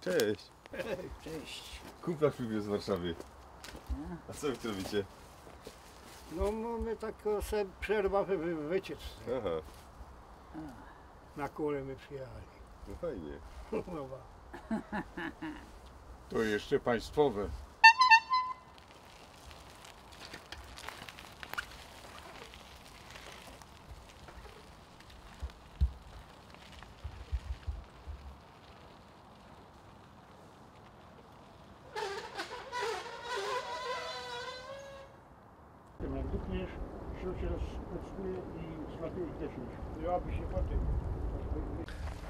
Cześć. Cześć. Kumpla przybył z Warszawy. A co wy tu robicie? No mamy taką sobie przerwę wycieczkę. Aha, Na kole my przyjechali. no fajnie. No, To jeszcze państwowe. Jak dupniesz, śród się rozpracuje i zlatujesz desiąć. Ja by się potem.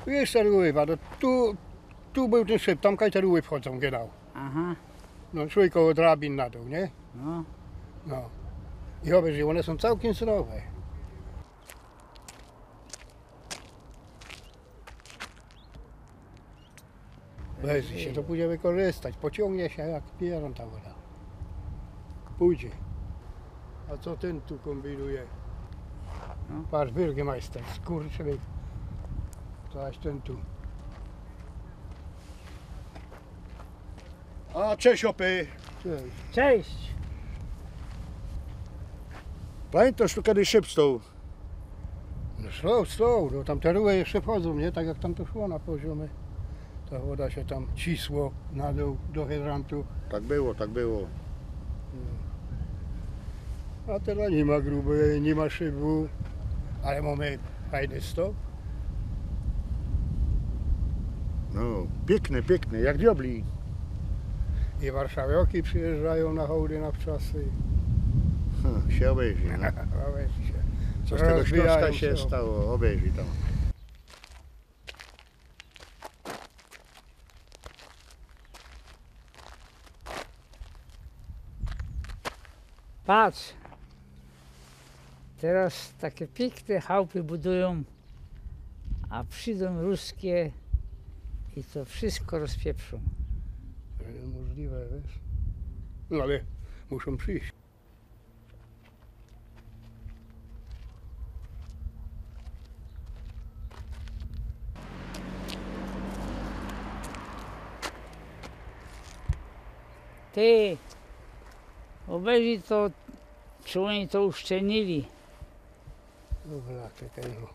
Wiesz, te ruły, no tu był ten szyb, tam te ruły wchodzą, genau. Aha, No, szły koło drabin na dół, nie? no. No. I obejrzyj, one są całkiem surowe. Weź się, to pójdzie wykorzystać. Pociągnie się jak pieron ta woda. Pójdzie. A co ten tu kombinuje? No. Patrz, Bürgermeister, skurczybyk. Zaś ten tu. A cześć opy! Cześć. Cześć! Pamiętasz tu kiedyś szyb stał? No no tam te ruły jeszcze wchodzą, nie? Tak jak tam to szło na poziomie. Ta woda się tam cisło na dół do hydrantu. Tak było, tak było. A teraz nie ma grubej, nie ma szybu. Ale mamy fajny stop. No, piękny, piękny, jak diabli. I warszawiaki przyjeżdżają na hołdy na wczasy. Się obejrzy, no. A weź się. Co z tego Rozbijają Śląska się stało, obejrzy tam. Patrz! Teraz takie piękne chałupy budują, a przyjdą ruskie i to wszystko rozpieprzą. Możliwe, wiesz. No ale muszą przyjść. Ty! Obejrzyj to, czy oni to uszczelnili. Dobra, czekaj no.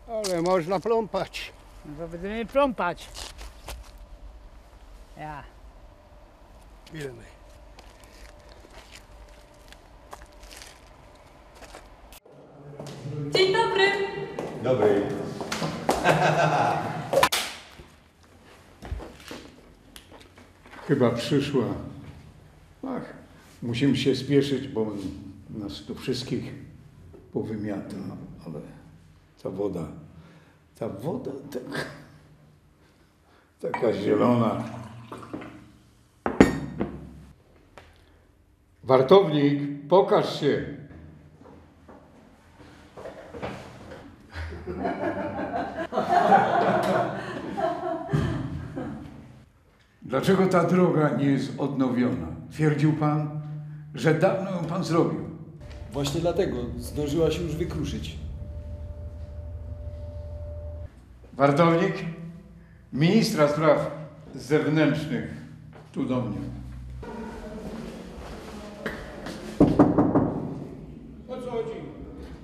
Ale można pląpać. No to będziemy pląpać. Ja. Wiemy. Dzień dobry. Dobry. Chyba przyszła. Ach, musimy się spieszyć, bo nas tu wszystkich powymiata, ale ta woda taka zielona. Wartownik, pokaż się. Dlaczego ta droga nie jest odnowiona? Twierdził pan, że dawno ją pan zrobił. Właśnie dlatego zdążyła się już wykruszyć. Wartownik, ministra spraw zewnętrznych, tu do mnie.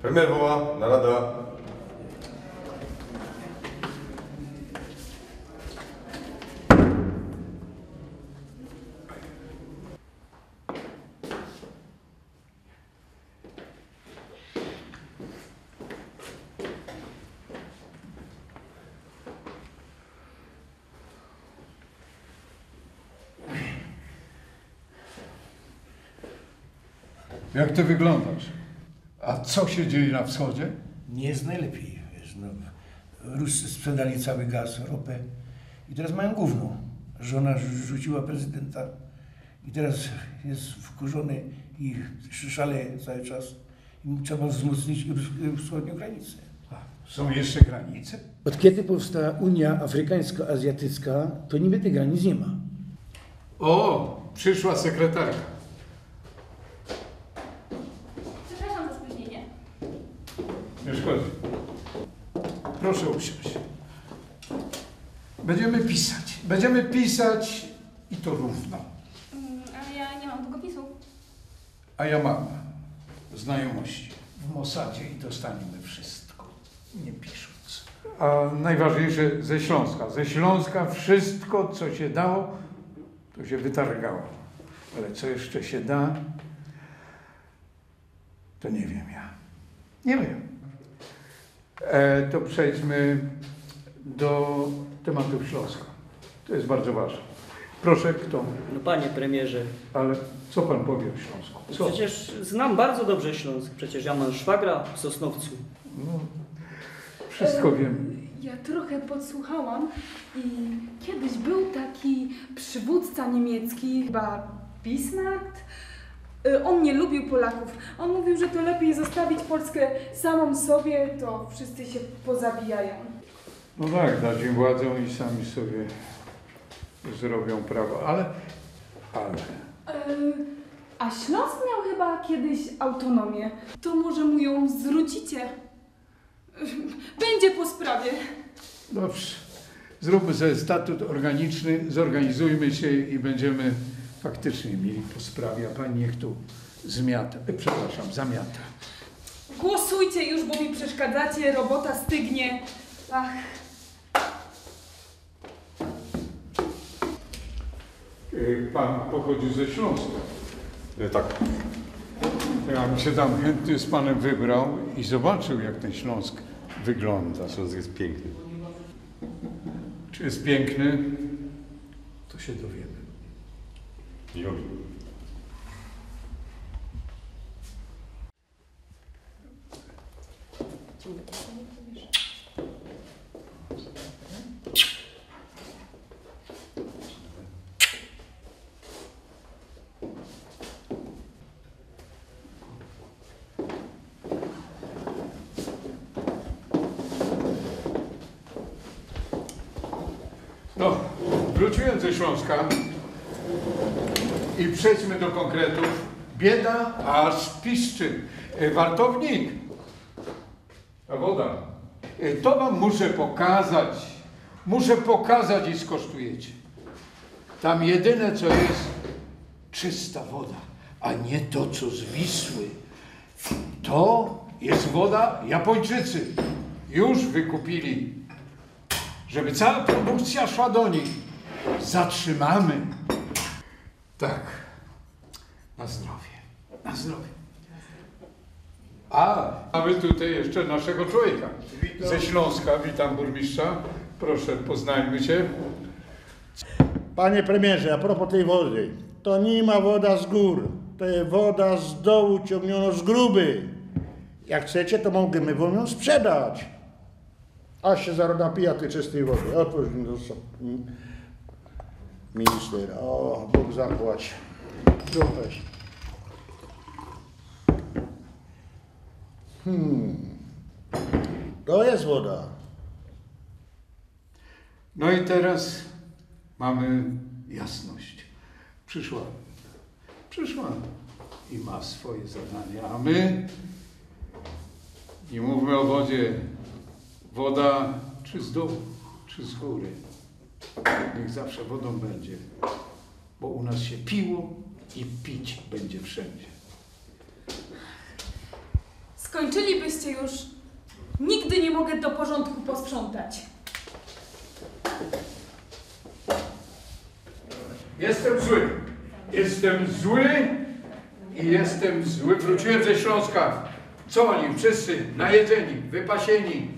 Premier woła, narada. Jak ty wyglądasz? A co się dzieje na wschodzie? Nie jest najlepiej, wiesz, no. Ruscy sprzedali cały gaz, ropę i teraz mają gówno. Żona rzuciła prezydenta i teraz jest wkurzony i szaleje cały czas. I trzeba wzmocnić wschodnią granicę. Są jeszcze granice? Od kiedy powstała Unia Afrykańsko-Azjatycka, to niby tych granic nie ma. O, przyszła sekretarka. Przepraszam za spóźnienie. Nie szkodzi. Proszę usiąść. Będziemy pisać i to równo. Ale ja nie mam długopisu. A ja mam znajomości w Mossadzie i dostaniemy wszystko, nie pisząc. A najważniejsze ze Śląska. Ze Śląska wszystko, co się dało, to się wytargało. Ale co jeszcze się da, to nie wiem ja. Nie wiem. To przejdźmy do tematów Śląska. To jest bardzo ważne. Proszę, kto? No panie premierze, Ale co pan powie o Śląsku? Co? przecież znam bardzo dobrze Śląsk. Przecież ja mam szwagra w Sosnowcu. No, wszystko wiem. Ja trochę podsłuchałam i kiedyś był taki przywódca niemiecki, chyba Bismarck. On nie lubił Polaków. On mówił, że to lepiej zostawić Polskę samą sobie, to wszyscy się pozabijają. No tak, dać im władzę i sami sobie zrobią prawo, ale... A Śląsk miał chyba kiedyś autonomię. To może mu ją zwrócicie? Będzie po sprawie. Dobrze, zróbmy sobie statut organiczny, zorganizujmy się i będziemy faktycznie mieli po sprawie, a pani niech tu zmiata, zamiata. Głosujcie już, bo mi przeszkadzacie, robota stygnie. Ach. Pan pochodzi ze Śląska. Tak. Ja bym się tam chętnie z panem wybrał i zobaczył, jak ten Śląsk wygląda. Śląsk jest piękny. Czy jest piękny, to się dowiemy. Już. No, wróciłem ze Śląska i przejdźmy do konkretów. Bieda aż piszczy. Wartownik. A woda. To wam muszę pokazać. Muszę pokazać i skosztujecie. Tam jedyne co jest czysta woda, a nie to co z Wisły. To jest woda Japończycy. Już wykupili. Żeby cała produkcja szła do nich. Zatrzymamy. Tak. Na zdrowie. Na zdrowie. A mamy tutaj jeszcze naszego człowieka. Ze Śląska. Witam burmistrza. Proszę, poznajmy się. Panie premierze, a propos tej wody, to nie ma woda z gór, to jest woda z dołu ciągniona z gruby. Jak chcecie, to możemy wam ją sprzedać. A się zaraz napija tej czystej wody. Otwórz mi to. Minister, o, Bóg zapłać. Słuchaj. To jest woda. No i teraz mamy jasność. Przyszła i ma swoje zadania, a my nie mówmy o wodzie. Woda czy z dołu, czy z góry. Niech zawsze wodą będzie, bo u nas się piło i pić będzie wszędzie. Skończylibyście już. Nigdy nie mogę do porządku posprzątać. Jestem zły i jestem zły. Wróciłem ze Śląska. Co oni? Wszyscy najedzeni, wypasieni.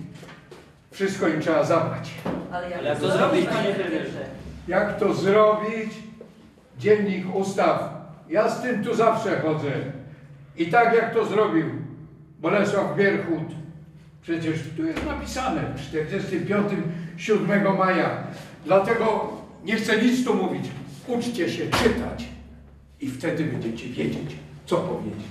Wszystko im trzeba zabrać. Ale jak to zrobić, panie premierze? Jak to zrobić? Dziennik ustaw. Ja z tym tu zawsze chodzę. I tak jak to zrobił Bolesław Bierchut. Przecież tu jest napisane w 45. 7 maja. Dlatego nie chcę nic tu mówić. Uczcie się czytać i wtedy będziecie wiedzieć, co powiedzieć.